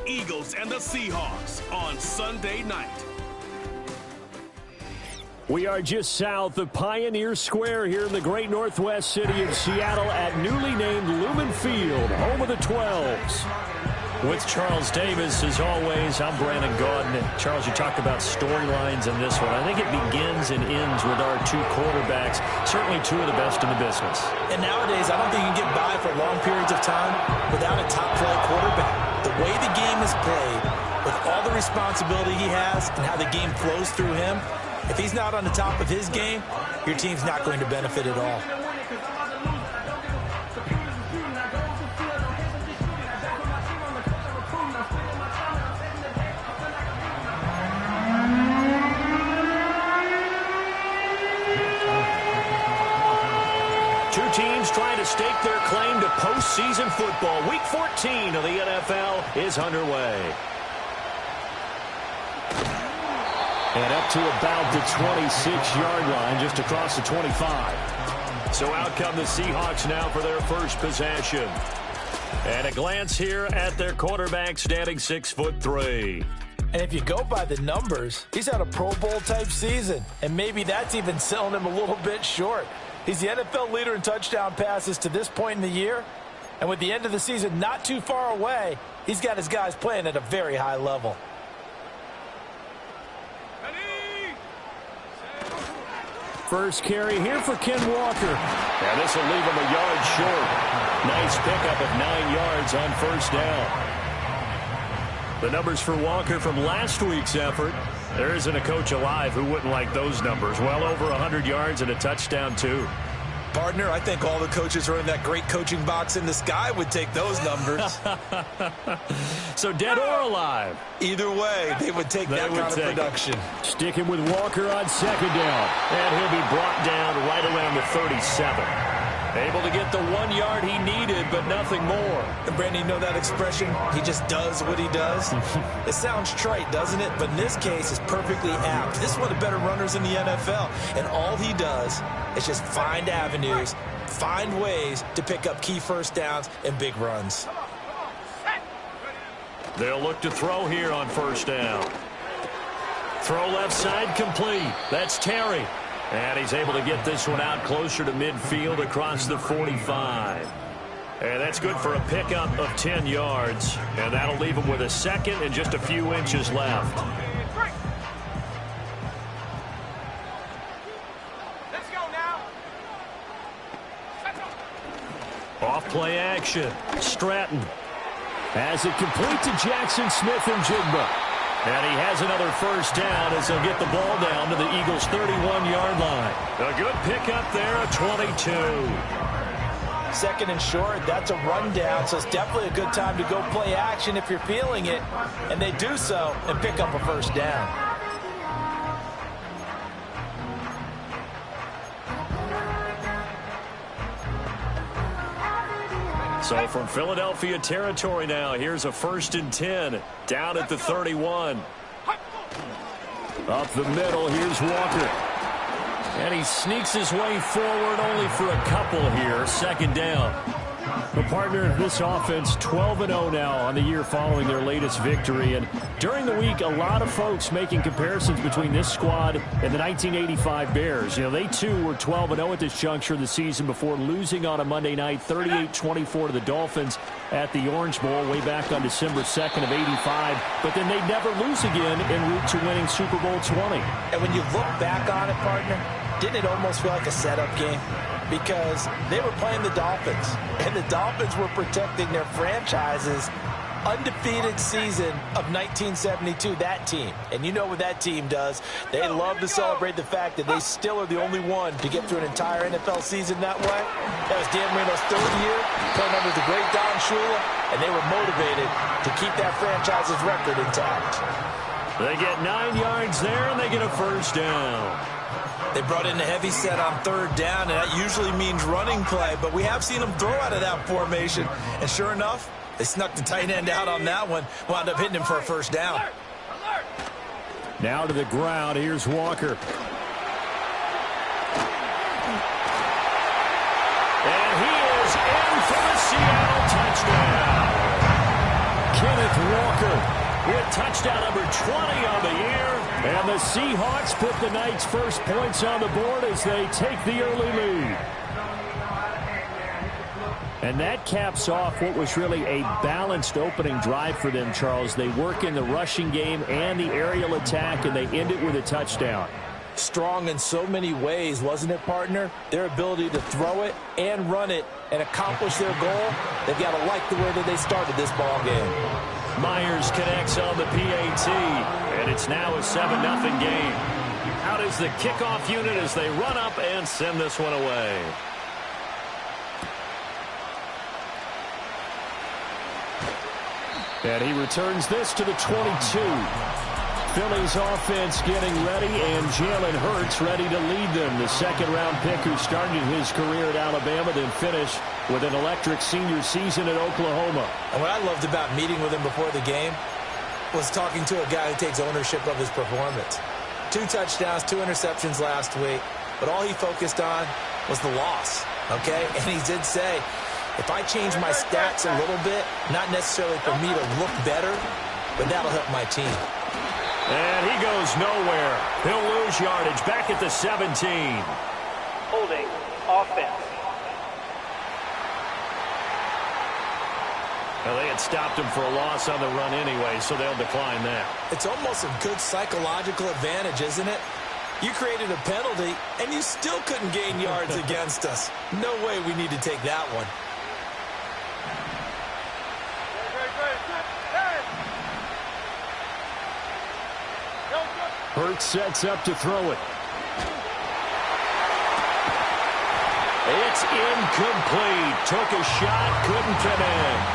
Eagles and the Seahawks on Sunday night. We are just south of Pioneer Square here in the great northwest city of Seattle at newly named Lumen Field, home of the 12s. With Charles Davis, as always, I'm Brandon Gaudin. Charles, you talked about storylines in this one. I think it begins and ends with our two quarterbacks, certainly two of the best in the business. And nowadays, I don't think you can get by for long periods of time without a top-flight quarterback. The way the game is played, with all the responsibility he has and how the game flows through him, if he's not on the top of his game, your team's not going to benefit at all. Two teams trying to stake their claim to postseason football. Week 14 of the NFL is underway. And up to about the 26-yard line, just across the 25. So out come the Seahawks now for their first possession. And a glance here at their quarterback, standing 6'3". And if you go by the numbers, he's had a Pro Bowl-type season. And maybe that's even selling him a little bit short. He's the NFL leader in touchdown passes to this point in the year. And with the end of the season not too far away, he's got his guys playing at a very high level. First carry here for Ken Walker. And this will leave him a yard short. Nice pickup of 9 yards on first down. The numbers for Walker from last week's effort. There isn't a coach alive who wouldn't like those numbers. Well over 100 yards and a touchdown, too. Partner, I think all the coaches are in that great coaching box in the sky would take those numbers. So dead or alive? Either way, they would take that kind of production. Sticking with Walker on second down. And he'll be brought down right around the 37. Able to get the 1 yard he needed, but nothing more. And Brandon, you know that expression? He just does what he does? It sounds trite, doesn't it? But in this case, it's perfectly apt. This is one of the better runners in the NFL. And all he does is just find avenues, find ways to pick up key first downs and big runs. They'll look to throw here on first down. Throw left side complete. That's Terry. And he's able to get this one out closer to midfield across the 45. And that's good for a pickup of 10 yards. And that'll leave him with a second and just a few inches left. Let's go now. Off play action. Stratton has it complete to Jackson Smith and Jigba. And he has another first down as they'll get the ball down to the Eagles' 31-yard line. A good pickup there, a 22. Second and short, that's a rundown, so it's definitely a good time to go play action if you're feeling it. And they do so and pick up a first down. So from Philadelphia territory now, here's a 1st and 10 down at the 31. Up the middle, here's Walker. And he sneaks his way forward only for a couple here. Second down. The partner, this offense 12-0 now on the year following their latest victory. And during the week, a lot of folks making comparisons between this squad and the 1985 Bears. You know, they too were 12-0 at this juncture of the season before losing on a Monday night 38-24 to the Dolphins at the Orange Bowl way back on December 2nd of 85. But then they'd never lose again en route to winning Super Bowl 20. And when you look back on it, partner, didn't it almost feel like a setup game? Because they were playing the Dolphins, and the Dolphins were protecting their franchise's undefeated season of 1972, that team. And you know what that team does. They love to celebrate the fact that they still are the only one to get through an entire NFL season that way. That was Dan Marino's 3rd year, playing under the great Don Shula, and they were motivated to keep that franchise's record intact. They get 9 yards there, and they get a first down. They brought in a heavy set on 3rd down, and that usually means running play, but we have seen them throw out of that formation. And sure enough, they snuck the tight end out on that one, wound up hitting him for a first down. Now to the ground, here's Walker. And he is in for the Seattle touchdown. Kenneth Walker with touchdown number 20 on the year. And the Seahawks put the night's first points on the board as they take the early lead. And that caps off what was really a balanced opening drive for them, Charles. They work in the rushing game and the aerial attack, and they end it with a touchdown. Strong in so many ways, wasn't it, partner? Their ability to throw it and run it and accomplish their goal, they've got to like the way that they started this ball game. Myers connects on the PAT, and it's now a 7-0 game. Out is the kickoff unit as they run up and send this one away. And he returns this to the 22. Philly's offense getting ready, and Jalen Hurts ready to lead them. The second-round pick who started his career at Alabama, then finished with an electric senior season at Oklahoma. And what I loved about meeting with him before the game was talking to a guy who takes ownership of his performance. 2 touchdowns, 2 interceptions last week, but all he focused on was the loss, okay? And he did say, if I change my stats a little bit, not necessarily for me to look better, but that'll help my team. And he goes nowhere. He'll lose yardage back at the 17. Holding offense. Well, they had stopped him for a loss on the run anyway, so they'll decline that. It's almost a good psychological advantage, isn't it? You created a penalty, and you still couldn't gain yards against us. No way we need to take that one. Hurts sets up to throw it. It's incomplete. Took a shot, couldn't connect.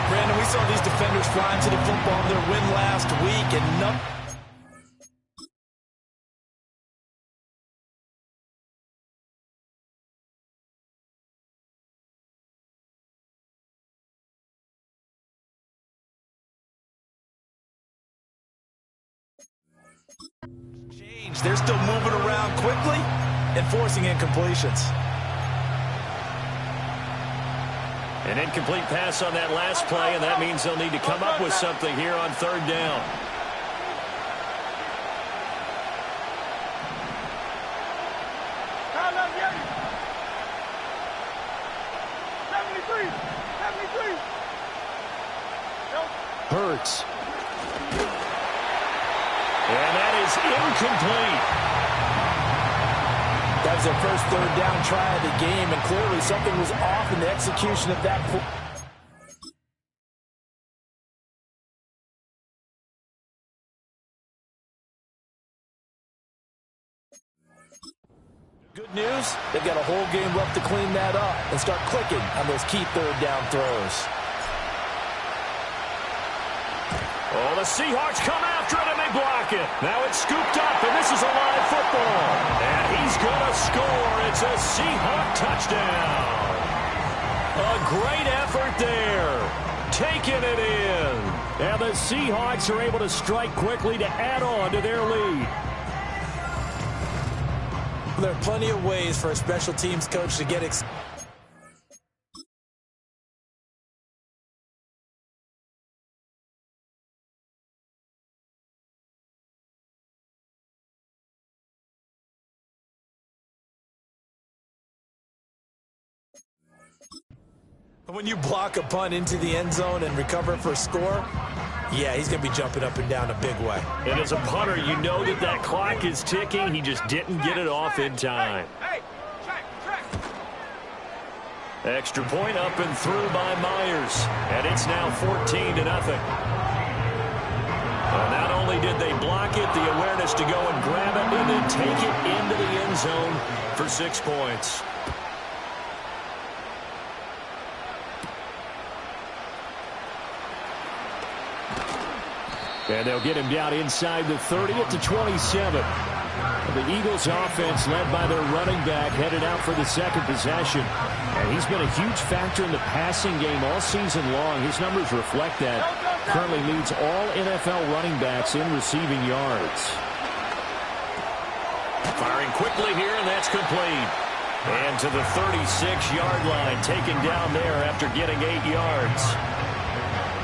Brandon, we saw these defenders flying to the football in their win last week, and nothing. They're still moving around quickly and forcing incompletions. An incomplete pass on that last play, and that means they'll need to come up with something here on 3rd down. Hurts. And that is incomplete. That was their first 3rd down try of the game, and clearly something was off in the execution of that play. Good news, they've got a whole game left to clean that up and start clicking on those key 3rd down throws. Oh, the Seahawks come after it, and they block it. Now it's scooped up, and this is a live football. And he's going to score. It's a Seahawk touchdown. A great effort there. Taking it in. And the Seahawks are able to strike quickly to add on to their lead. There are plenty of ways for a special teams coach to get excited. When you block a punt into the end zone and recover for a score, yeah, he's going to be jumping up and down a big way. And as a punter, you know that that clock is ticking. He just didn't get it off in time. Extra point up and through by Myers. And it's now 14-0. Well, not only did they block it, the awareness to go and grab it and then take it into the end zone for 6 points. And they'll get him down inside the 30 at the 27. The Eagles offense led by their running back headed out for the 2nd possession. And he's been a huge factor in the passing game all season long. His numbers reflect that. Currently leads all NFL running backs in receiving yards. Firing quickly here, and that's complete. And to the 36-yard line, taken down there after getting 8 yards.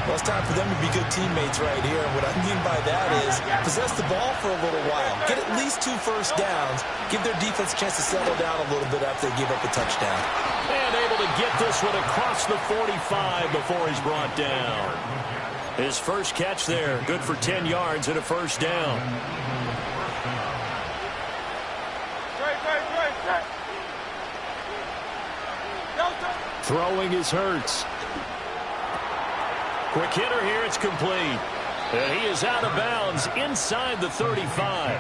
Well, it's time for them to be good teammates right here. And what I mean by that is possess the ball for a little while. Get at least 2 first downs. Give their defense a chance to settle down a little bit after they give up a touchdown. And able to get this one across the 45 before he's brought down. His first catch there, good for 10 yards and a first down. Throwing is Hurts. Quick hitter here, it's complete. And he is out of bounds inside the 35.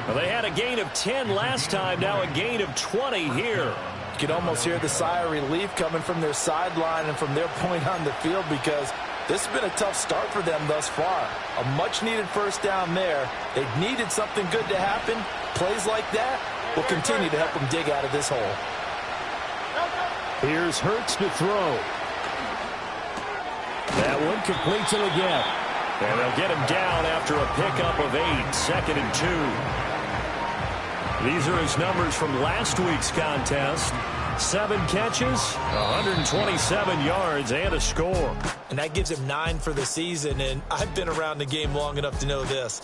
Well, they had a gain of 10 last time, now a gain of 20 here. You can almost hear the sigh of relief coming from their sideline and from their point on the field because this has been a tough start for them thus far. A much-needed first down there. They've needed something good to happen. Plays like that will continue to help them dig out of this hole. Here's Hurts to throw. That one completes it again. And they'll get him down after a pickup of 8, 2nd and 2. These are his numbers from last week's contest. 7 catches, 127 yards, and a score. And that gives him 9 for the season, and I've been around the game long enough to know this.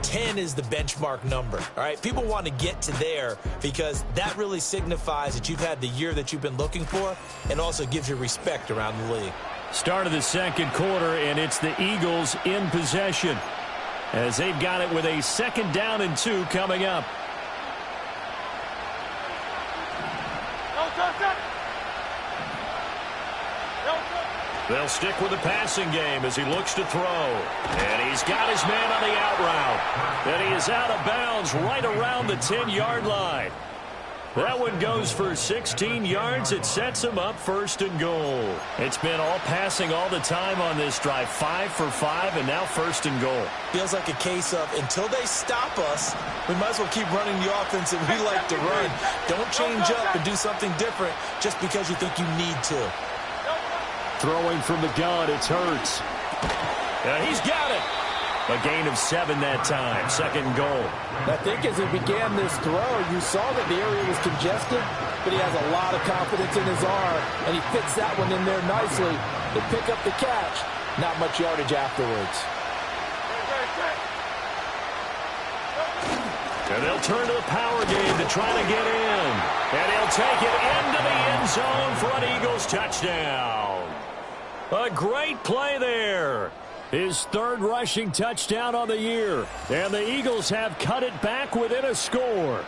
10 is the benchmark number, all right? People want to get to there because that really signifies that you've had the year that you've been looking for and also gives you respect around the league. Start of the second quarter, and it's the Eagles in possession as they've got it with a 2nd down and 2 coming up. They'll stick with the passing game as he looks to throw. And he's got his man on the out route. And he is out of bounds right around the 10-yard line. That one goes for 16 yards. It sets him up 1st and goal. It's been all passing all the time on this drive. 5 for 5, and now 1st and goal. Feels like a case of until they stop us, we might as well keep running the offense that we like to run. Don't change up and do something different just because you think you need to. Throwing from the gun, it's Hurts. He's got it. A gain of 7 that time. 2nd and goal. I think as he began this throw, you saw that the area was congested, but he has a lot of confidence in his arm, and he fits that one in there nicely. They pick up the catch. Not much yardage afterwards. And they'll turn to the power game to try to get in. And he'll take it into the end zone for an Eagles touchdown. A great play there. His 3rd rushing touchdown on the year. And the Eagles have cut it back within a score.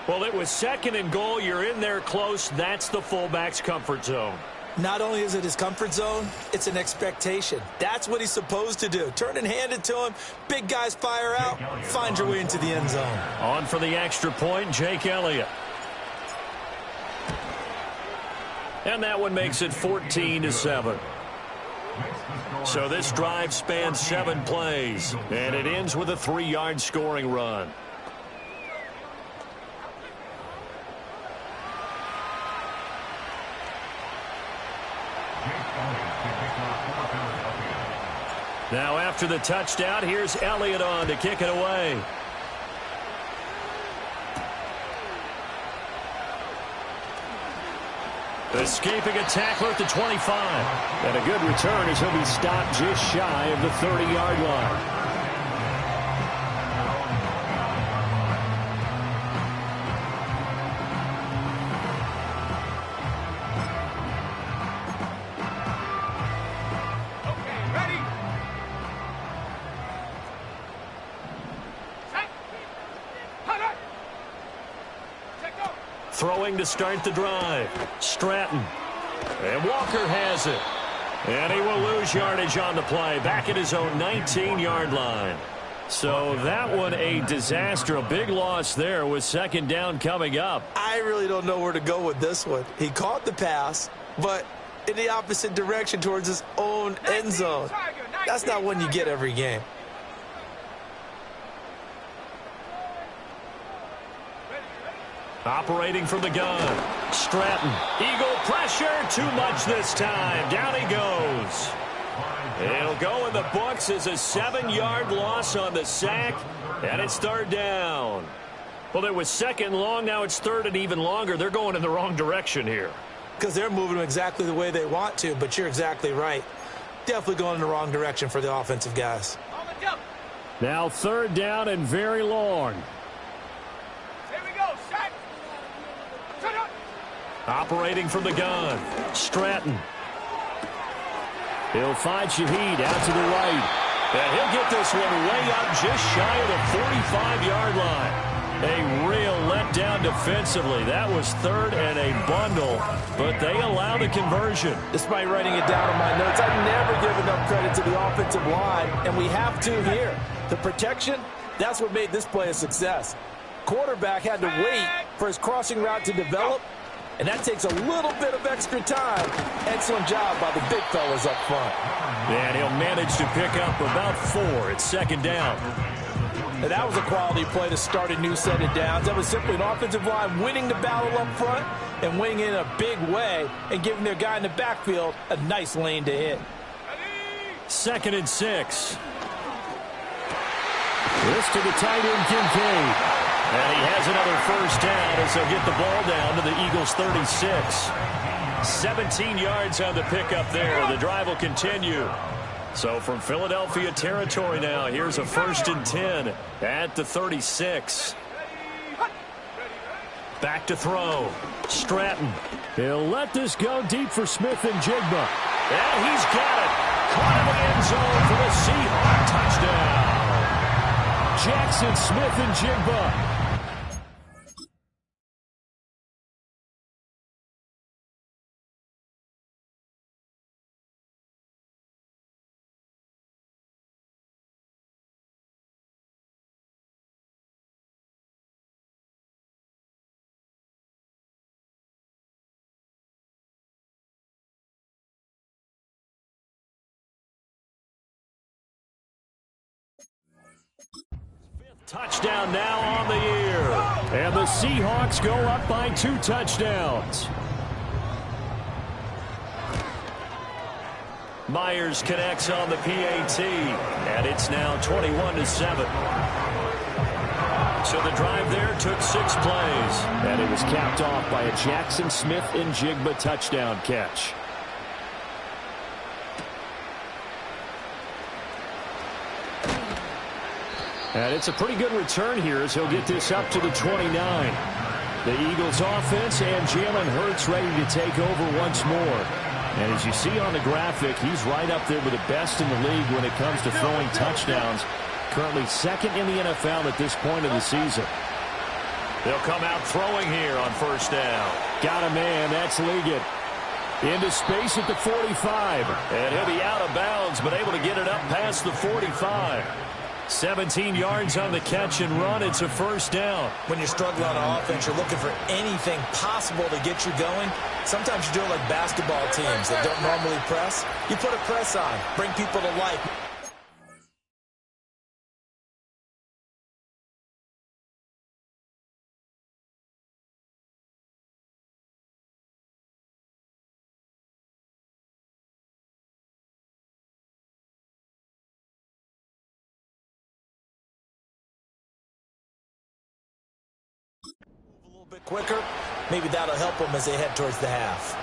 Well, it was 2nd and goal. You're in there close. That's the fullback's comfort zone. Not only is it his comfort zone, it's an expectation. That's what he's supposed to do. Turn and hand it to him. Big guys fire out. Find your way into the end zone. On for the extra point, Jake Elliott. And that one makes it 14-7. So this drive spans 7 plays, and it ends with a 3-yard scoring run. Now after the touchdown, here's Elliott on to kick it away. Escaping a tackler at the 25. And a good return as he'll be stopped just shy of the 30-yard line. Throwing to start the drive. Stratton. And Walker has it. And he will lose yardage on the play. Back at his own 19-yard line. So that one a disaster. A big loss there with 2nd down coming up. I really don't know where to go with this one. He caught the pass, but in the opposite direction towards his own end zone. That's not one you get every game. Operating from the gun. Stratton. Eagle pressure. Too much this time. Down he goes. It'll go in the books as a 7-yard loss on the sack. And it's 3rd down. Well, it was 2nd long. Now it's 3rd and even longer. They're going in the wrong direction here. Because they're moving them exactly the way they want to, but you're exactly right. definitely going in the wrong direction for the offensive guys. Now 3rd down and very long. Here we go, set. Shut up. Operating from the gun, Stratton. He'll find Shaheed out to the right. And he'll get this one way up just shy of the 45-yard line. A real letdown defensively. That was 3rd and a bundle, but they allow the conversion. Despite writing it down in my notes, I never give enough credit to the offensive line, and we have to here. The protection, that's what made this play a success. Quarterback had to wait for his crossing route to develop, and that takes a little bit of extra time. Excellent job by the big fellas up front. And he'll manage to pick up about 4 at 2nd down. And that was a quality play to start a new set of downs. That was simply an offensive line winning the battle up front and winning it in a big way and giving their guy in the backfield a nice lane to hit. 2nd and 6. This to the tight end, Kincaid. And he has another 1st down as they'll get the ball down to the Eagles' 36. 17 yards on the pickup there. The drive will continue. So from Philadelphia territory now, here's a 1st and 10 at the 36. Back to throw. Stratton. He'll let this go deep for Smith and Jigba. And he's got it. Caught in the end zone for the Seahawks touchdown. Jackson Smith and Jigba. Touchdown now on the year. And the Seahawks go up by 2 touchdowns. Myers connects on the PAT. And it's now 21-7. So the drive there took 6 plays. And it was capped off by a Jackson Smith and Jigba touchdown catch. And it's a pretty good return here as he'll get this up to the 29. The Eagles offense and Jalen Hurts ready to take over once more. And as you see on the graphic, he's right up there with the best in the league when it comes to throwing touchdowns. Currently 2nd in the NFL at this point of the season. They'll come out throwing here on 1st down. Got a man, that's Liggett. Into space at the 45. And he'll be out of bounds, but able to get it up past the 45. 17 yards on the catch and run. It's a 1st down. When you're struggling on offense, you're looking for anything possible to get you going. Sometimes you do it like basketball teams that don't normally press. You put a press on, bring people to life. A little bit quicker, maybe that'll help them as they head towards the half.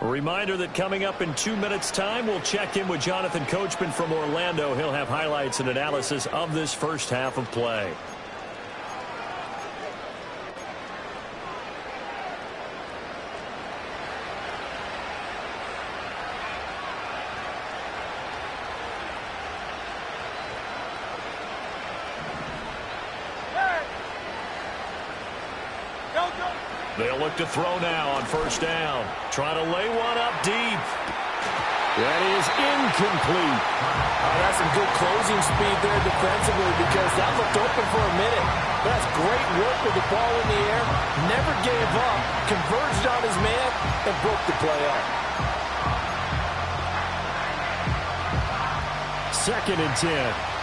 A reminder that coming up in 2 minutes' time, we'll check in with Jonathan Coachman from Orlando. He'll have highlights and analysis of this first half of play. They'll look to throw now on first down. Trying to lay one up deep. That is incomplete. Oh, that's some good closing speed there defensively because that looked open for a minute. That's great work with the ball in the air. Never gave up. Converged on his man and broke the play up. 2nd and 10.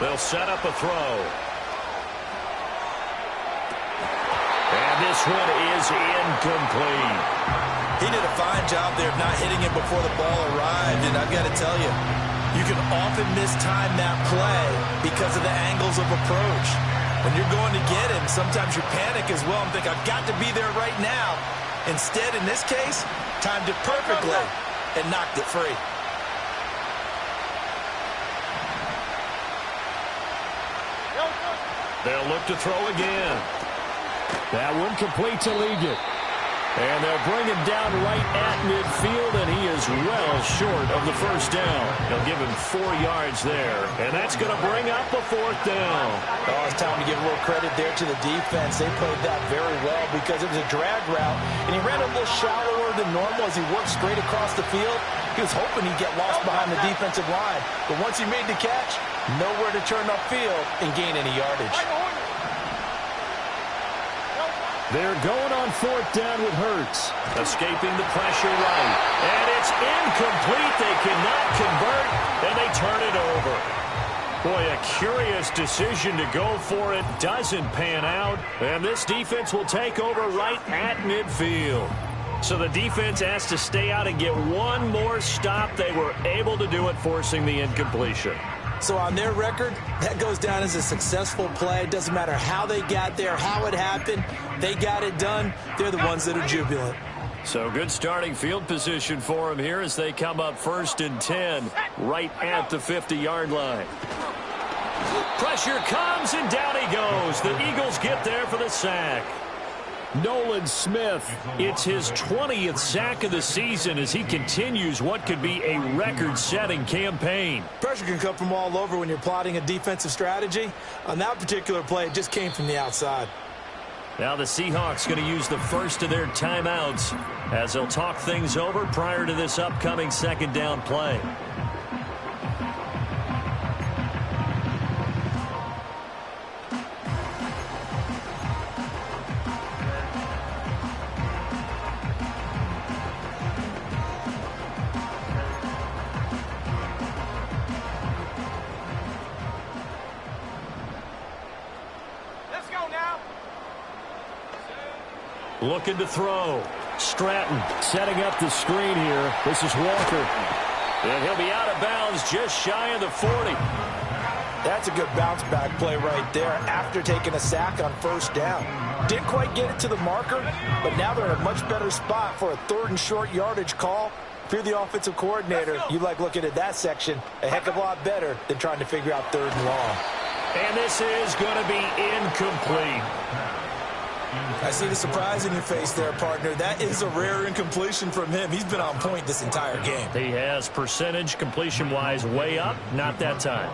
They'll set up a throw. And this one is incomplete. He did a fine job there of not hitting him before the ball arrived, and I've got to tell you, you can often mistime that play because of the angles of approach. When you're going to get him, sometimes you panic as well and think, I've got to be there right now. Instead, in this case, timed it perfectly and knocked it free. They'll look to throw again. That one complete to Liggett. And they'll bring him down right at midfield, and he is well short of the first down. They'll give him 4 yards there, and that's going to bring up a 4th down. Oh, it's time to give a little credit there to the defense. They played that very well because it was a drag route, and he ran a little shallower than normal as he worked straight across the field. He was hoping he'd get lost behind the defensive line, but once he made the catch, nowhere to turn upfield and gain any yardage. They're going on 4th down with Hurts. Escaping the pressure right. And it's incomplete. They cannot convert, and they turn it over. Boy, a curious decision to go for it. Doesn't pan out. And this defense will take over right at midfield. So the defense has to stay out and get one more stop. They were able to do it, forcing the incompletion. So on their record, that goes down as a successful play. It doesn't matter how they got there, how it happened. They got it done. They're the ones that are jubilant. So good starting field position for them here as they come up 1st and 10 right at the 50-yard line. Pressure comes, and down he goes. The Eagles get there for the sack. Nolan Smith, it's his 20th sack of the season as he continues what could be a record-setting campaign. Pressure can come from all over when you're plotting a defensive strategy. On that particular play, it just came from the outside. Now the Seahawks going to use the first of their timeouts as they'll talk things over prior to this upcoming 2nd down play. Looking to throw. Stratton setting up the screen here. This is Walker. And he'll be out of bounds just shy of the 40. That's a good bounce-back play right there after taking a sack on 1st down. Didn't quite get it to the marker, but now they're in a much better spot for a 3rd and short yardage call. If you're the offensive coordinator, you like looking at that section a heck of a lot better than trying to figure out 3rd and long. And this is going to be incomplete. I see the surprise in your face there, partner. That is a rare incompletion from him. He's been on point this entire game. He has percentage completion-wise way up. Not that time.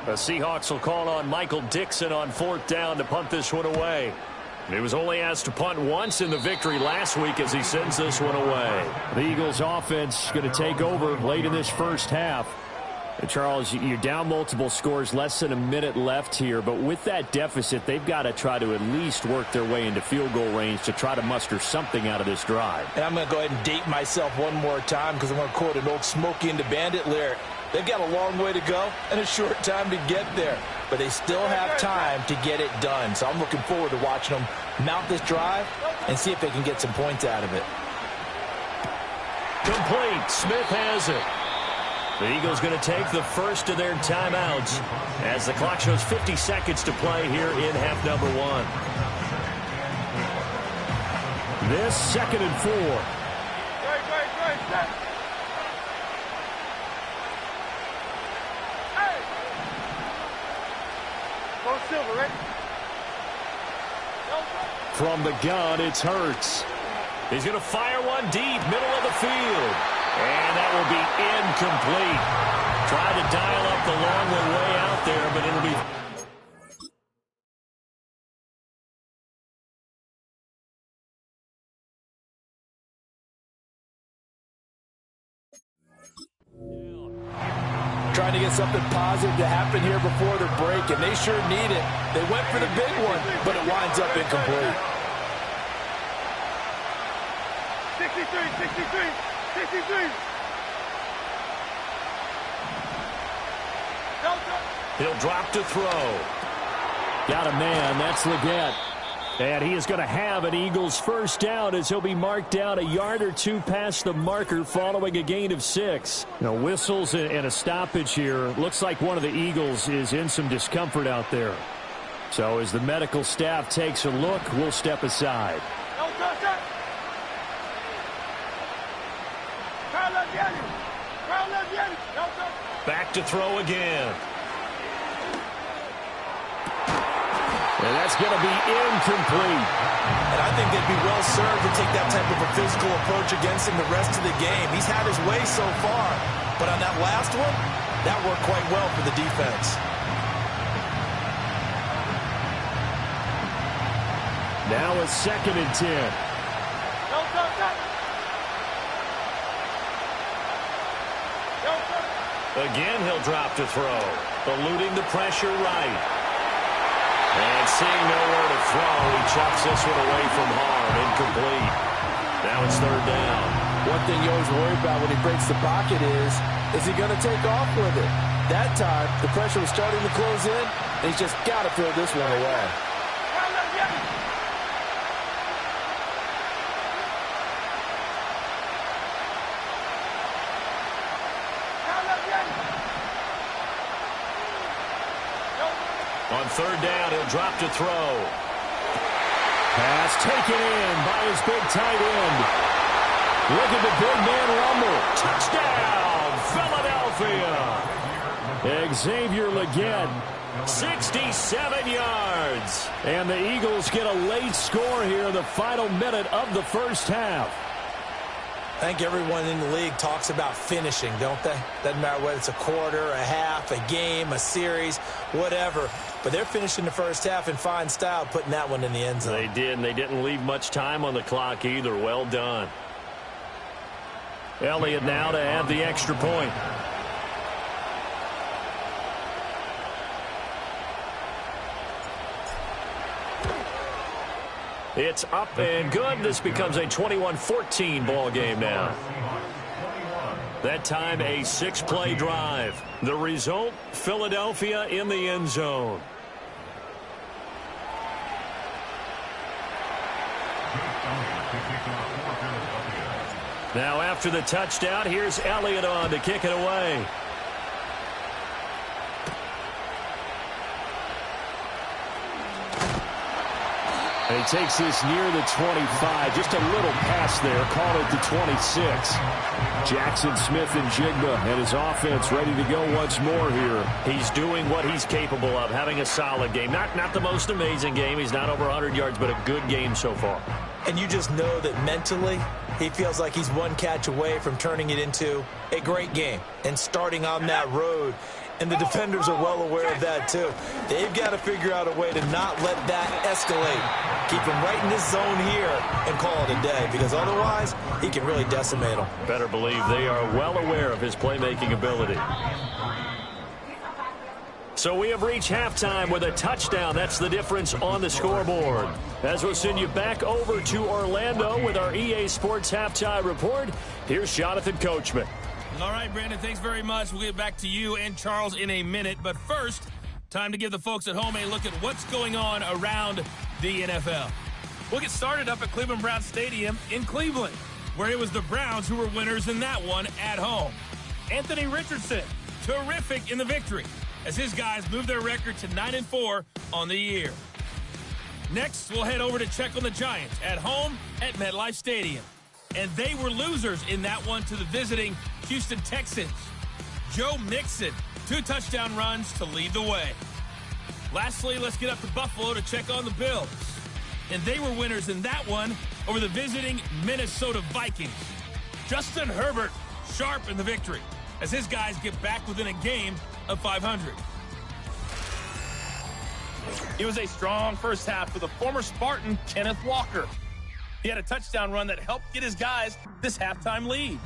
The Seahawks will call on Michael Dixon on 4th down to punt this one away. He was only asked to punt once in the victory last week as he sends this one away. The Eagles offense going to take over late in this first half. Charles, you're down multiple scores, less than a minute left here, but with that deficit, they've got to try to at least work their way into field goal range to try to muster something out of this drive. And I'm going to go ahead and date myself one more time because I'm going to quote an old Smokey and the Bandit lyric. They've got a long way to go and a short time to get there, but they still have time to get it done. So I'm looking forward to watching them mount this drive and see if they can get some points out of it. Complete. Smith has it. The Eagles going to take the first of their timeouts as the clock shows 50 seconds to play here in half number 1. This 2nd and 4. Great. Hey! Go Silver, right? From the gun, it's Hurts. He's going to fire one deep, middle of the field. And that will be incomplete. Tried to dial up the long way out there, but it'll be... Trying to get something positive to happen here before the break, and they sure need it. They went for the big one, but it winds up incomplete. 63. He'll drop to throw. Got a man. That's Legette. And he is going to have an Eagles first down as he'll be marked down a yard or two past the marker following a gain of 6. Whistles and a stoppage here. Looks like one of the Eagles is in some discomfort out there. So as the medical staff takes a look, we'll step aside. Back to throw again. And that's going to be incomplete. And I think they'd be well served to take that type of a physical approach against him the rest of the game. He's had his way so far, but on that last one, that worked quite well for the defense. Now a 2nd and 10. Again, he'll drop to throw. Eluding the pressure right. And seeing nowhere to throw, he chucks this one away from harm. Incomplete. Now it's 3rd down. One thing you always worry about when he breaks the pocket is he going to take off with it? That time, the pressure was starting to close in, and he's just got to throw this one away. On 3rd down, he'll drop to throw. Pass taken in by his big tight end. Look at the big man rumble. Touchdown, Philadelphia. Xavier Legette, 67 yards. And the Eagles get a late score here in the final minute of the first half. I think everyone in the league talks about finishing, don't they? Doesn't matter whether it's a quarter, a half, a game, a series, whatever. But they're finishing the first half in fine style, putting that one in the end zone. They did, and they didn't leave much time on the clock either. Well done. Elliott now to add the extra point. It's up and good. This becomes a 21-14 ball game now. That time a 6-play drive. The result, Philadelphia in the end zone. Now after the touchdown, here's Elliott on to kick it away. And he takes this near the 25. Just a little pass there. Call it the 26. Jackson Smith-Njigba and his offense ready to go once more here. He's doing what he's capable of, having a solid game. Not the most amazing game. He's not over 100 yards, but a good game so far. And you just know that mentally, he feels like he's one catch away from turning it into a great game and starting on that road. And the defenders are well aware of that, too. They've got to figure out a way to not let that escalate. Keep him right in this zone here and call it a day, because otherwise he can really decimate them. Better believe they are well aware of his playmaking ability. So we have reached halftime with a touchdown. That's the difference on the scoreboard. As we'll send you back over to Orlando with our EA Sports Halftime Report, here's Jonathan Coachman. All right, Brandon, thanks very much. We'll get back to you and Charles in a minute. But first, time to give the folks at home a look at what's going on around the NFL. We'll get started up at Cleveland Browns Stadium in Cleveland, where it was the Browns who were winners in that one at home. Anthony Richardson, terrific in the victory, as his guys moved their record to 9-4 on the year. Next, we'll head over to check on the Giants at home at MetLife Stadium. And they were losers in that one to the visiting Houston Texans. Joe Mixon, 2 touchdown runs to lead the way. Lastly, let's get up to Buffalo to check on the Bills. And they were winners in that one over the visiting Minnesota Vikings. Justin Herbert, sharp in the victory, as his guys get back within a game of 500. It was a strong first half for the former Spartan, Kenneth Walker. He had a touchdown run that helped get his guys this halftime lead.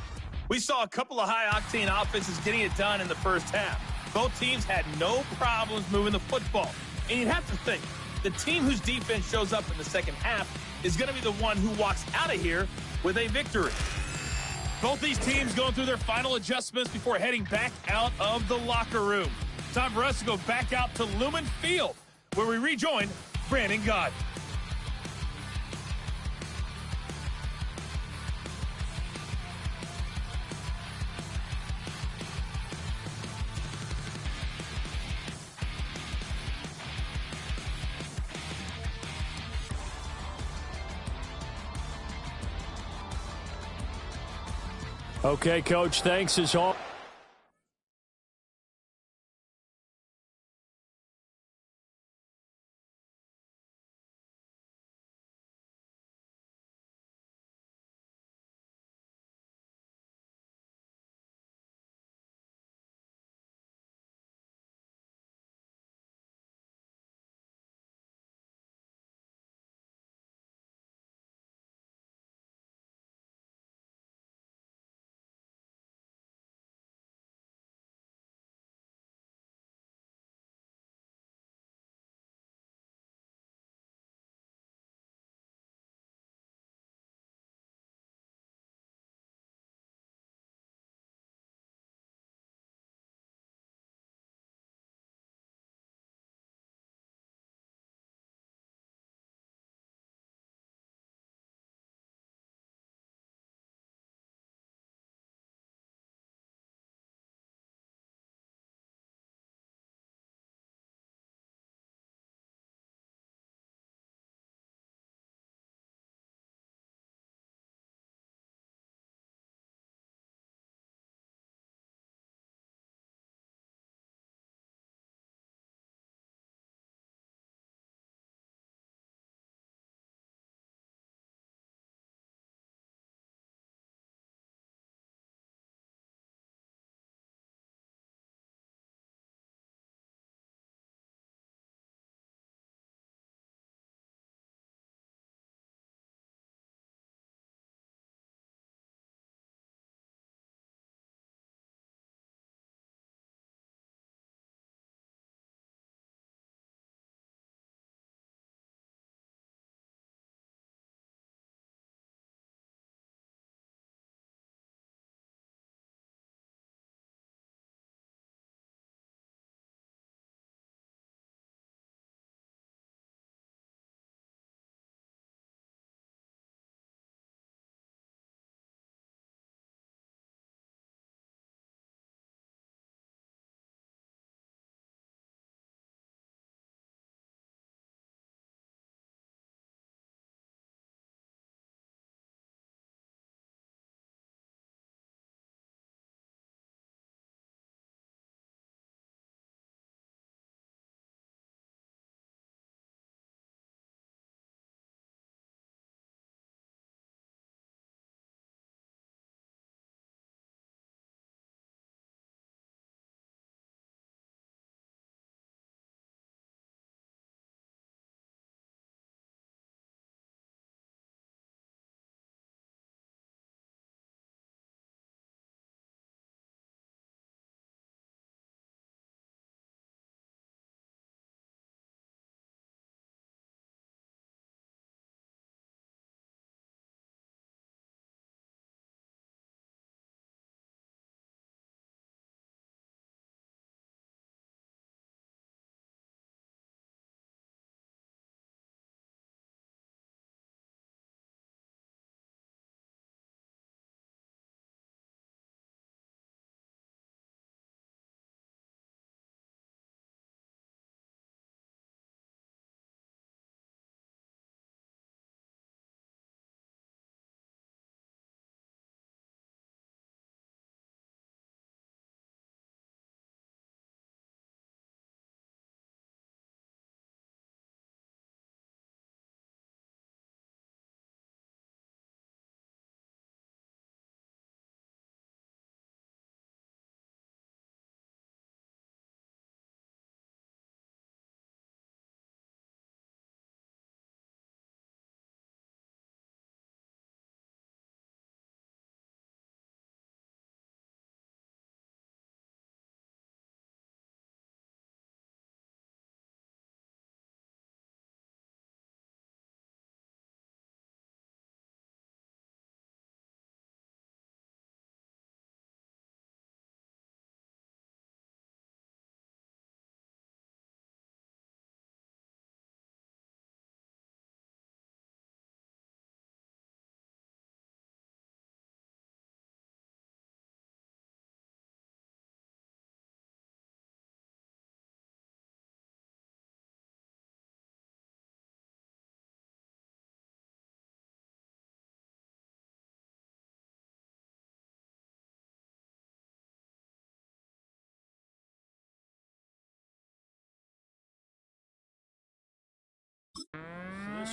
We saw a couple of high-octane offenses getting it done in the first half. Both teams had no problems moving the football. And you'd have to think, the team whose defense shows up in the second half is going to be the one who walks out of here with a victory. Both these teams going through their final adjustments before heading back out of the locker room. Time for us to go back out to Lumen Field, where we rejoin Brandon Gaudin. Okay, Coach, thanks as always.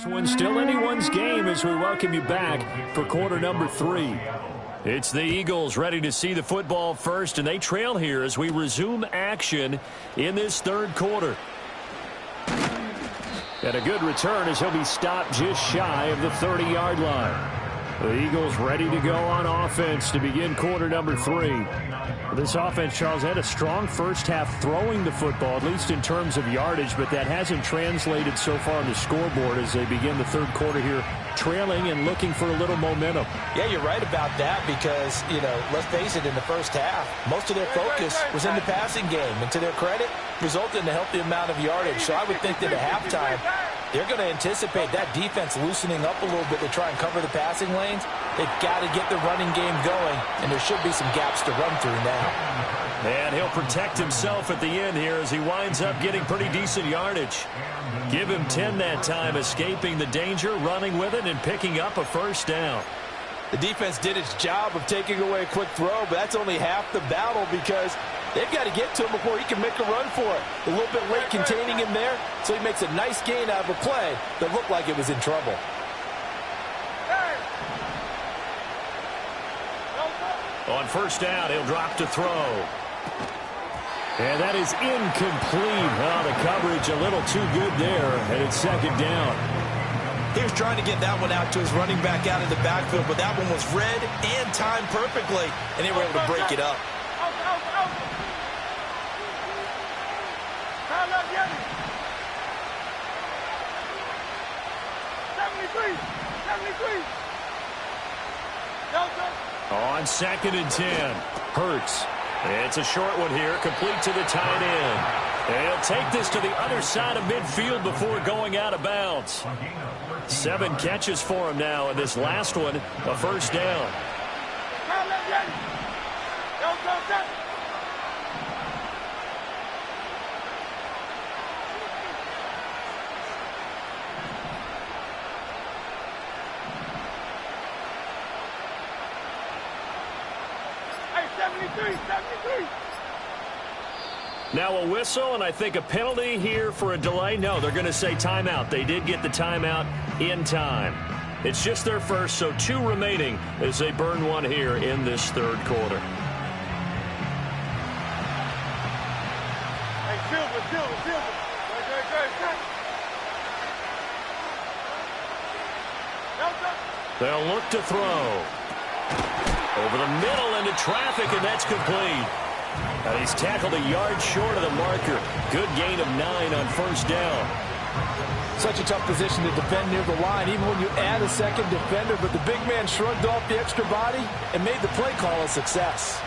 This one's still anyone's game as we welcome you back for quarter number 3. It's the Eagles ready to see the football first, and they trail here as we resume action in this third quarter. And a good return as he'll be stopped just shy of the 30-yard line. The Eagles ready to go on offense to begin quarter number 3. This offense, Charles, had a strong first half throwing the football, at least in terms of yardage, but that hasn't translated so far on the scoreboard as they begin the third quarter here, trailing and looking for a little momentum. Yeah, you're right about that because, let's face it, in the first half, most of their focus was in the passing game. And to their credit, resulted in a healthy amount of yardage. So I would think that at halftime, they're going to anticipate that defense loosening up a little bit to try and cover the passing lanes. They've got to get the running game going, and there should be some gaps to run through now. And he'll protect himself at the end here as he winds up getting pretty decent yardage. Give him 10 that time, escaping the danger, running with it, and picking up a first down. The defense did its job of taking away a quick throw, but that's only half the battle because they've got to get to him before he can make a run for it. A little bit late containing him there, so he makes a nice gain out of a play that looked like it was in trouble. On first down, he'll drop to throw. And that is incomplete. Oh, the coverage a little too good there, and it's second down. He was trying to get that one out to his running back out in the backfield, but that one was read and timed perfectly, and they were able to break it up. On second and 10, Hurts. It's a short one here, complete to the tight end. And he'll take this to the other side of midfield before going out of bounds. 7 catches for him now, and this last one, a first down. Now a whistle, and I think a penalty here for a delay. No, they're going to say timeout. They did get the timeout in time. It's just their first, so 2 remaining as they burn one here in this third quarter. Hey, Silver. They'll look to throw. Over the middle into traffic, and that's complete. And he's tackled a yard short of the marker. Good gain of 9 on first down. Such a tough position to defend near the line, even when you add a second defender. But the big man shrugged off the extra body and made the play call a success.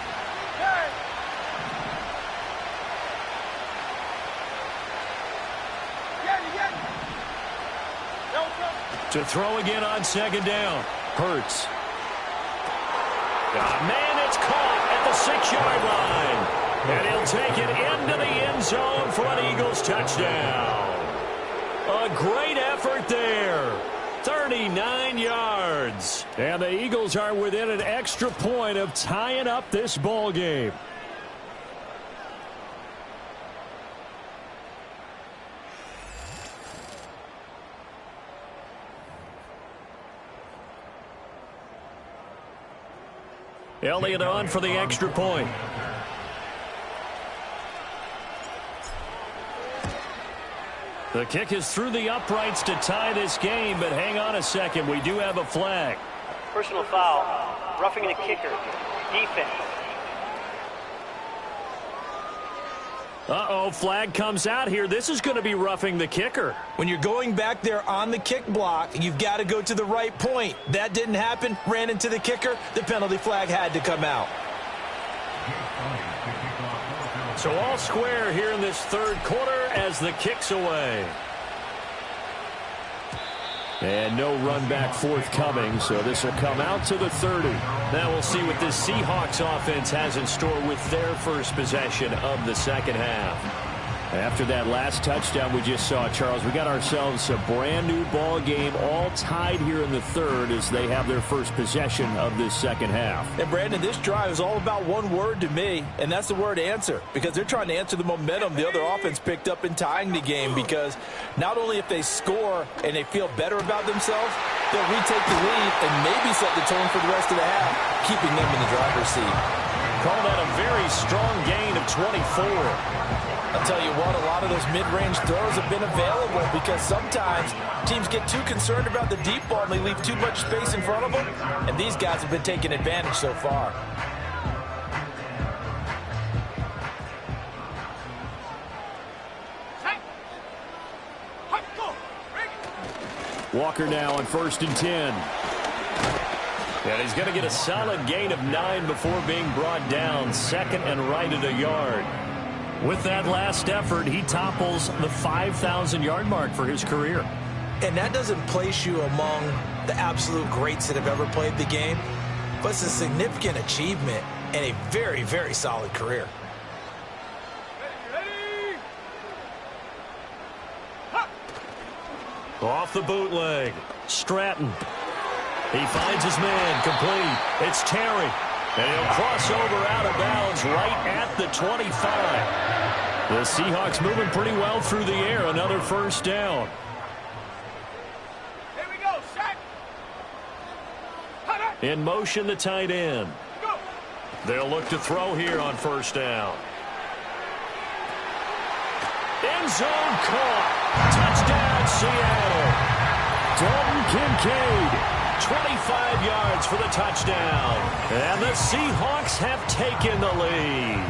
To throw again on second down. Hurts. Man, it's caught at the 6-yard line. And he'll take it into the end zone for an Eagles touchdown. A great effort there. 39 yards. And the Eagles are within an extra point of tying up this ball game. Elliott on for the extra point. The kick is through the uprights to tie this game, but hang on a second. We do have a flag. Personal foul. Roughing the kicker. Defense. Uh-oh, flag comes out here. This is going to be roughing the kicker. When you're going back there on the kick block, you've got to go to the right point. That didn't happen. Ran into the kicker. The penalty flag had to come out. So all square here in this third quarter as the kick's away. And no run back forthcoming, so this will come out to the 30. Now we'll see what this Seahawks offense has in store with their first possession of the second half. After that last touchdown we just saw, Charles, we got ourselves a brand new ball game, all tied here in the third as they have their first possession of this second half. And Brandon, this drive is all about one word to me, and that's the word answer, because they're trying to answer the momentum the other offense picked up in tying the game, because not only if they score and they feel better about themselves, they'll retake the lead and maybe set the tone for the rest of the half, keeping them in the driver's seat. Call that a very strong gain of 24. I'll tell you what, a lot of those mid-range throws have been available because sometimes teams get too concerned about the deep ball and they leave too much space in front of them, and these guys have been taking advantage so far. Walker now on 1st and 10. And he's going to get a solid gain of 9 before being brought down. Second and right at a yard. With that last effort, he topples the 5,000-yard mark for his career. And that doesn't place you among the absolute greats that have ever played the game, but it's a significant achievement and a very, very solid career. Ready? Off the bootleg. Stratton. He finds his man, complete. It's Terry. And he'll cross over out of bounds right at the 25. The Seahawks moving pretty well through the air. Another first down. Here we go, Shaq. In motion, the tight end. Go. They'll look to throw here on first down. End zone caught. Touchdown, Seattle. Dalton Kincaid. 25 yards for the touchdown. And the Seahawks have taken the lead.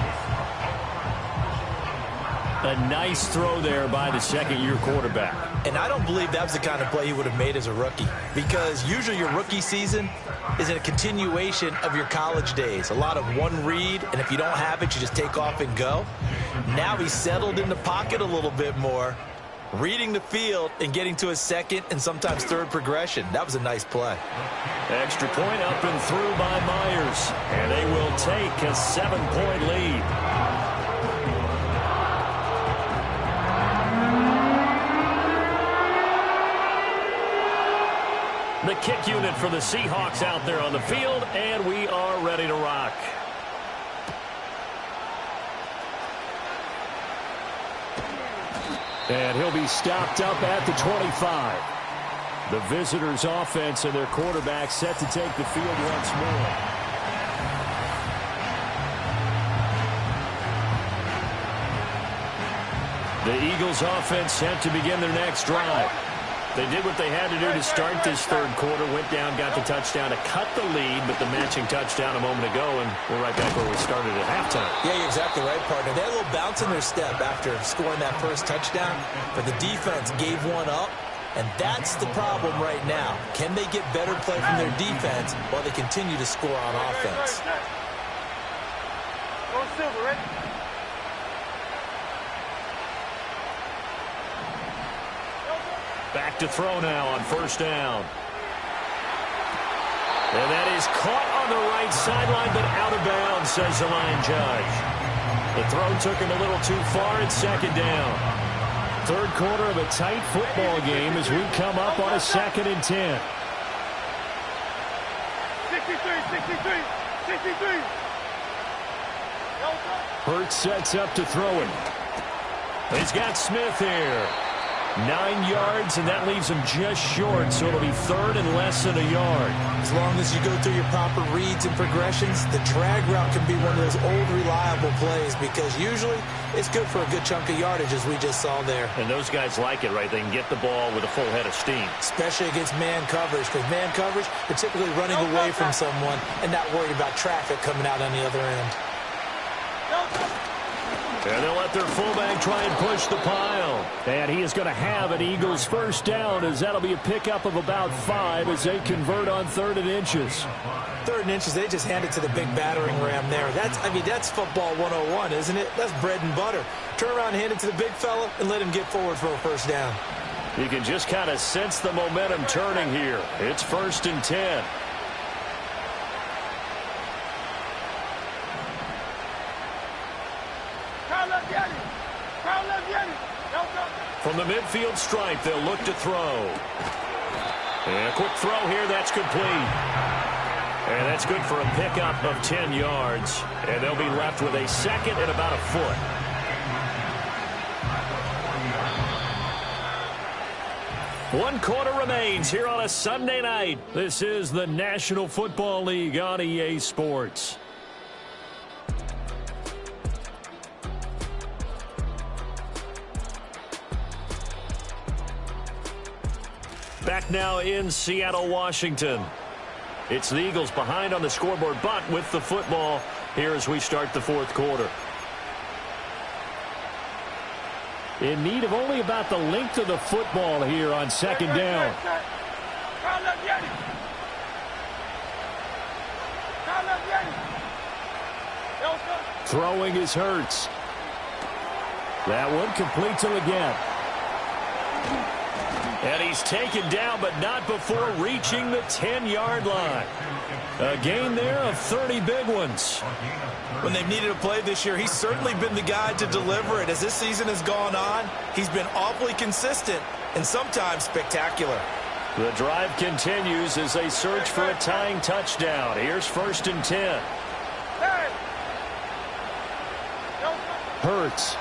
A nice throw there by the second-year quarterback. And I don't believe that was the kind of play he would have made as a rookie, because usually your rookie season is a continuation of your college days. A lot of one read, and if you don't have it, you just take off and go. Now he's settled in the pocket a little bit more, reading the field and getting to his second and sometimes third progression. That was a nice play. Extra point up and through by Myers. And they will take a 7-point lead. The kick unit for the Seahawks out there on the field, and we are ready to rock. And he'll be stopped up at the 25. The visitors' offense and their quarterback set to take the field once more. The Eagles' offense set to begin their next drive. They did what they had to do to start this third quarter, went down, got the touchdown to cut the lead, but the matching touchdown a moment ago, and we're right back where we started at halftime. Yeah, you're exactly right, partner. They had a little bounce in their step after scoring that first touchdown, but the defense gave one up, and that's the problem right now. Can they get better play from their defense while they continue to score on offense? Go Silver, ready? Back to throw now on first down. And that is caught on the right sideline, but out of bounds, says the line judge. The throw took him a little too far at second down. Third quarter of a tight football game as we come up on a 2nd and 10. 63, 63, 63. Hurts sets up to throw it. He's got Smith here. 9 yards, and that leaves him just short, so it'll be third and less than a yard. As long as you go through your proper reads and progressions, the drag route can be one of those old reliable plays, because usually it's good for a good chunk of yardage, as we just saw there. And those guys like it, right? They can get the ball with a full head of steam. Especially against man coverage, because man coverage, they're typically running away from someone and not worried about traffic coming out on the other end. And they'll let their fullback try and push the pile. And he is going to have an Eagles first down, as that'll be a pickup of about 5 as they convert on 3rd and inches. 3rd and inches, they just hand it to the big battering ram there. That's football 101, isn't it? That's bread and butter. Turn around, hand it to the big fella, and let him get forward for a first down. You can just kind of sense the momentum turning here. It's 1st and 10. From the midfield stripe, they'll look to throw. And a quick throw here, that's complete. And that's good for a pickup of 10 yards. And they'll be left with a second and about a foot. One quarter remains here on a Sunday night. This is the National Football League on EA Sports. Back now in Seattle, Washington. It's the Eagles behind on the scoreboard, but with the football here as we start the fourth quarter. In need of only about the length of the football here on second down. Throwing is Hurts. That one completes him again. And he's taken down, but not before reaching the 10-yard line. A gain there of 30 big ones. When they've needed a play this year, he's certainly been the guy to deliver it. As this season has gone on, he's been awfully consistent and sometimes spectacular. The drive continues as they search for a tying touchdown. Here's 1st and 10. Hurts.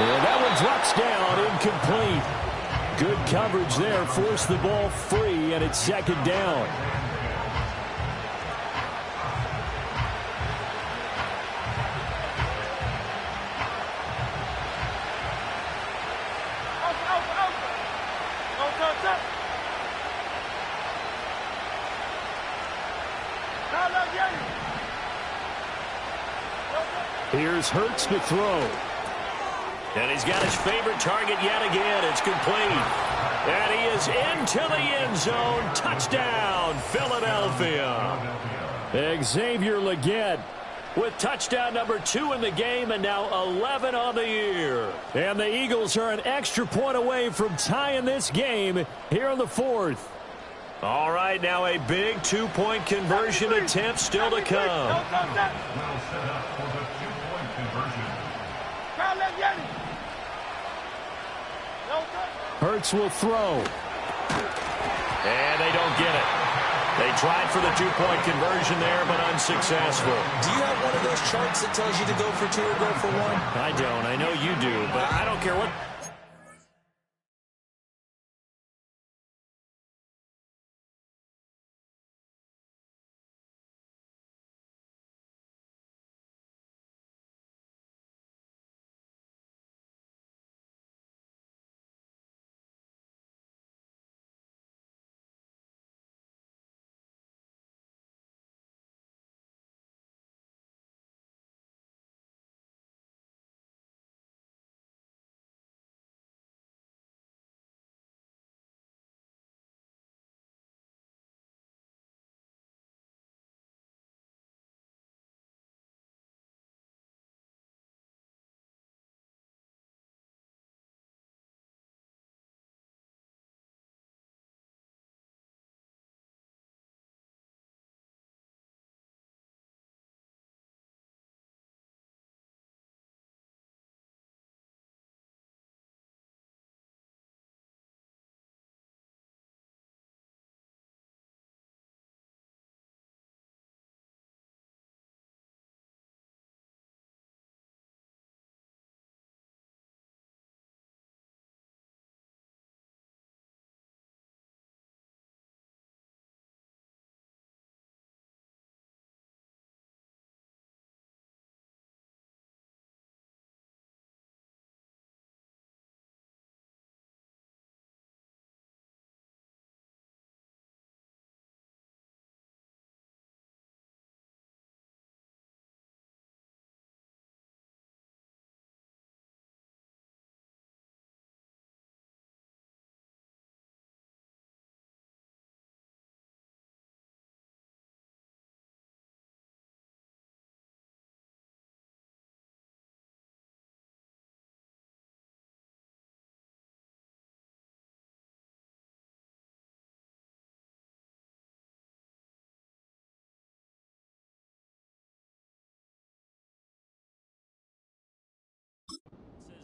And that one drops down, incomplete. Good coverage there, forced the ball free, and it's second down. Here's Hurts to throw. And he's got his favorite target yet again. It's complete. And he is into the end zone. Touchdown, Philadelphia. Xavier Legette with touchdown number 2 in the game and now 11 on the year. And the Eagles are an extra point away from tying this game here in the fourth. All right, now a big 2-point conversion attempt still to come. Hurts will throw. And they don't get it. They tried for the 2-point conversion there, but unsuccessful. Do you have one of those charts that tells you to go for 2 or go for 1? I don't. I know you do, but I don't care what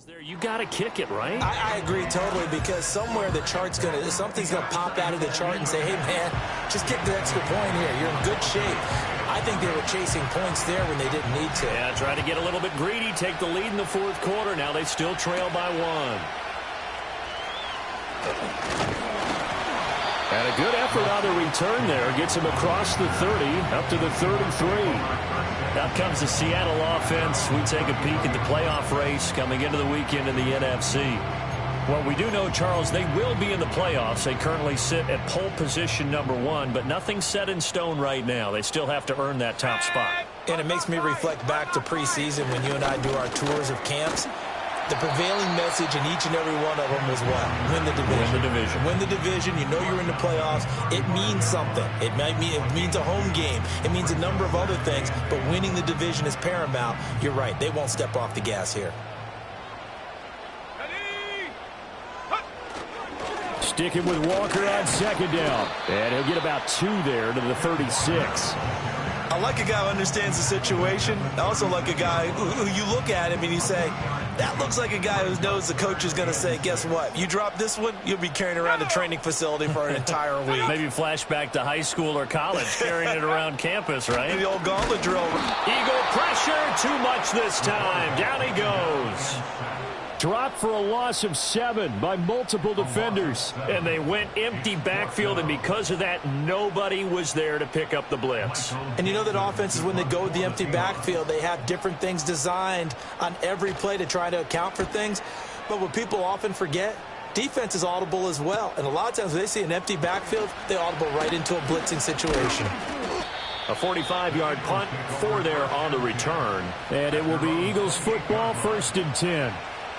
There, you got to kick it, right? I agree totally, because somewhere the chart's something's gonna pop out of the chart and say, hey man, just kick the extra point here. You're in good shape. I think they were chasing points there when they didn't need to. Yeah, try to get a little bit greedy, take the lead in the fourth quarter. Now they still trail by 1. And a good effort on the return there. Gets him across the 30, up to the 33. Now comes the Seattle offense. We take a peek at the playoff race coming into the weekend in the NFC. Well, we do know, Charles, they will be in the playoffs. They currently sit at pole position number 1, but nothing's set in stone right now. They still have to earn that top spot. And it makes me reflect back to preseason when you and I do our tours of camps. The prevailing message in each and every one of them was what? Win the division. Win the division. Win the division. You know you're in the playoffs. It means something. It means a home game. It means a number of other things, but winning the division is paramount. You're right. They won't step off the gas here. Sticking with Walker on second down. And he'll get about 2 there to the 36. I like a guy who understands the situation. I also like a guy who you look at him and you say, that looks like a guy who knows the coach is going to say, guess what? You drop this one, you'll be carrying around a training facility for an entire week. Maybe flashback to high school or college, carrying it around campus, right? The old gauntlet drill. Eagle pressure, too much this time. Down he goes. Dropped for a loss of 7 by multiple defenders. And they went empty backfield, and because of that, nobody was there to pick up the blitz. And you know that offenses, when they go with the empty backfield, they have different things designed on every play to try to account for things. But what people often forget, defense is audible as well. And a lot of times when they see an empty backfield, they audible right into a blitzing situation. A 45-yard punt, 4 there on the return. And it will be Eagles football, 1st and 10.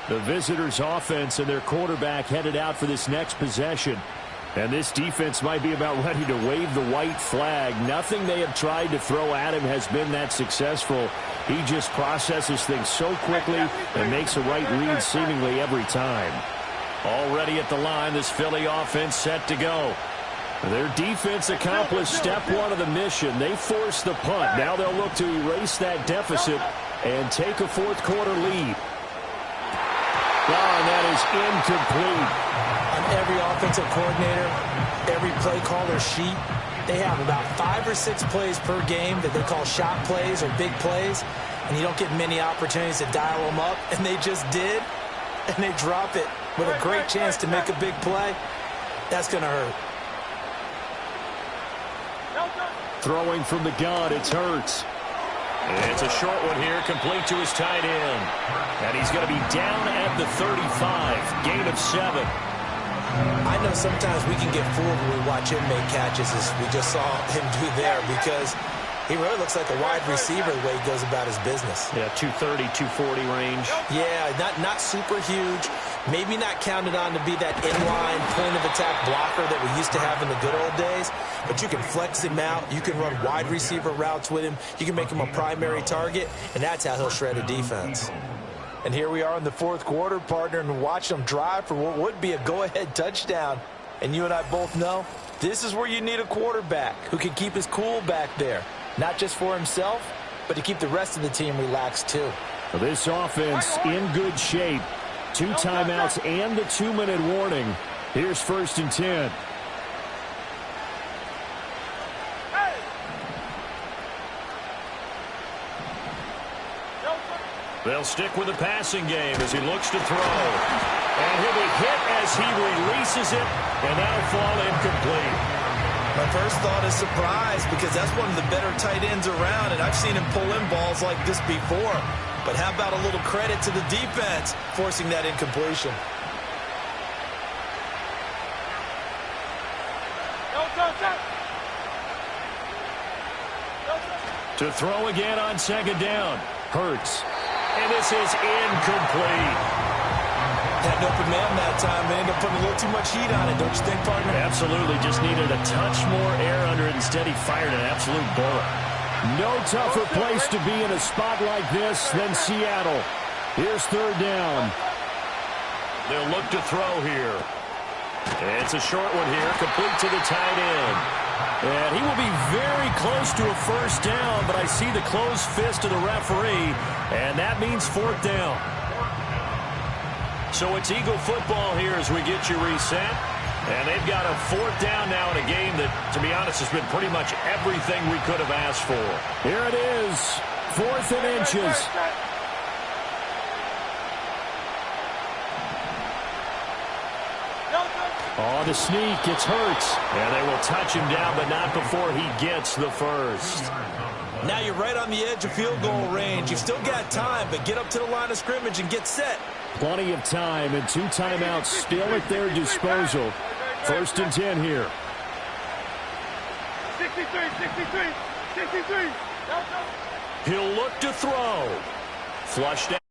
The visitors' offense and their quarterback headed out for this next possession. And this defense might be about ready to wave the white flag. Nothing they have tried to throw at him has been that successful. He just processes things so quickly and makes a right read seemingly every time. Already at the line, this Philly offense set to go. Their defense accomplished step 1 of the mission. They forced the punt. Now they'll look to erase that deficit and take a fourth quarter lead. Oh, and that is incomplete. On every offensive coordinator, every play caller sheet, they have about 5 or 6 plays per game that they call shot plays or big plays, and you don't get many opportunities to dial them up, and they just did, and they drop it with a great chance to make a big play. That's going to hurt. Throwing from the gun, it's Hurts. It's a short one here, complete to his tight end. And he's going to be down at the 35, gain of 7. I know sometimes we can get fooled when we watch him make catches, as we just saw him do there, because he really looks like a wide receiver the way he goes about his business. Yeah, 230, 240 range. Yeah, not super huge. Maybe not counted on to be that inline point-of-attack blocker that we used to have in the good old days, but you can flex him out. You can run wide receiver routes with him. You can make him a primary target, and that's how he'll shred a defense. And here we are in the fourth quarter, partner, and watch them drive for what would be a go-ahead touchdown. And you and I both know this is where you need a quarterback who can keep his cool back there, not just for himself, but to keep the rest of the team relaxed too. This offense in good shape. 2 timeouts and the 2-minute warning. Here's 1st and 10. They'll stick with the passing game as he looks to throw. And he'll be hit as he releases it, and that'll fall incomplete. My first thought is surprise, because that's one of the better tight ends around, and I've seen him pull in balls like this before. But how about a little credit to the defense forcing that incompletion? To throw again on second down. Hurts. And this is incomplete. Had an open man that time. They ended up putting a little too much heat on it, don't you think, partner? Absolutely. Just needed a touch more air under it. Instead, he fired an absolute bullet. No tougher place to be in a spot like this than Seattle. Here's 3rd down. They'll look to throw here. It's a short one here, complete to the tight end. And he will be very close to a 1st down, but I see the closed fist of the referee, and that means 4th down. So it's Eagle football here as we get you reset. And they've got a 4th down now in a game that, to be honest, has been pretty much everything we could have asked for. Here it is, 4th and inches. Oh, the sneak, it's Hurts. And they will touch him down, but not before he gets the first. Now you're right on the edge of field goal range. You've still got time, but get up to the line of scrimmage and get set. Plenty of time and 2 timeouts still at their disposal. 1st and 10 here. 63, 63, 63. He'll look to throw. Flushed out.